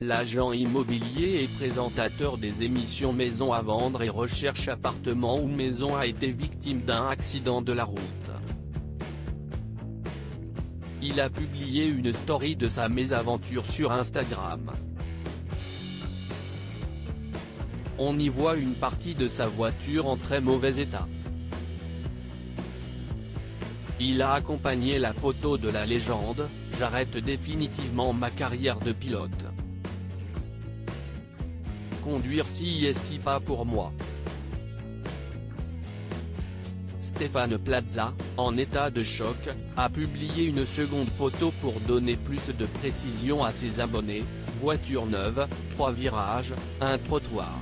L'agent immobilier et présentateur des émissions Maison à vendre et Recherche appartement ou maison a été victime d'un accident de la route. Il a publié une story de sa mésaventure sur Instagram. On y voit une partie de sa voiture en très mauvais état. Il a accompagné la photo de la légende « J'arrête définitivement ma carrière de pilote. Conduire c'est pas pour moi ». Stéphane Plaza, en état de choc, a publié une seconde photo pour donner plus de précision à ses abonnés, voiture neuve, 3 virages, un trottoir.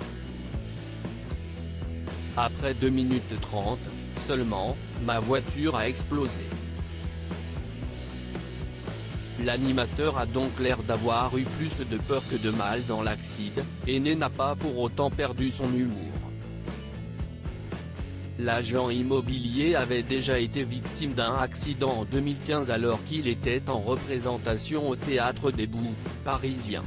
Après 2 minutes 30, seulement, ma voiture a explosé. L'animateur a donc l'air d'avoir eu plus de peur que de mal dans l'accident, et n'a pas pour autant perdu son humour. L'agent immobilier avait déjà été victime d'un accident en 2015 alors qu'il était en représentation au Théâtre des Bouffes parisien.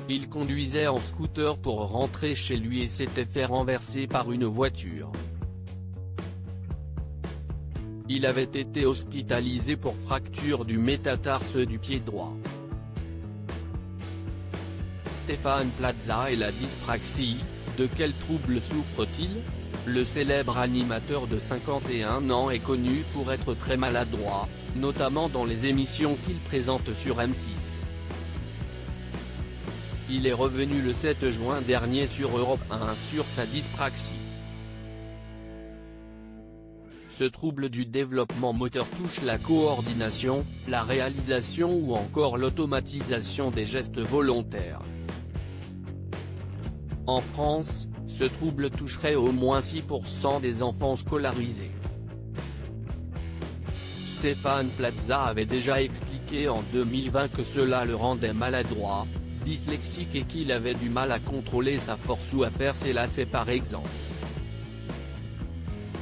Il conduisait en scooter pour rentrer chez lui et s'était fait renverser par une voiture. Il avait été hospitalisé pour fracture du métatarse du pied droit. Stéphane Plaza et la dyspraxie, de quel trouble souffre-t-il? Le célèbre animateur de 51 ans est connu pour être très maladroit, notamment dans les émissions qu'il présente sur M6. Il est revenu le 7 juin dernier sur Europe 1 sur sa dyspraxie. Ce trouble du développement moteur touche la coordination, la réalisation ou encore l'automatisation des gestes volontaires. En France, ce trouble toucherait au moins 6% des enfants scolarisés. Stéphane Plaza avait déjà expliqué en 2020 que cela le rendait maladroit, dyslexique et qu'il avait du mal à contrôler sa force ou à faire ses lacets par exemple.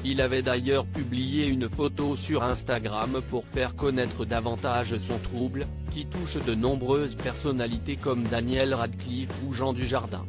Il avait d'ailleurs publié une photo sur Instagram pour faire connaître davantage son trouble, qui touche de nombreuses personnalités comme Daniel Radcliffe ou Jean Dujardin.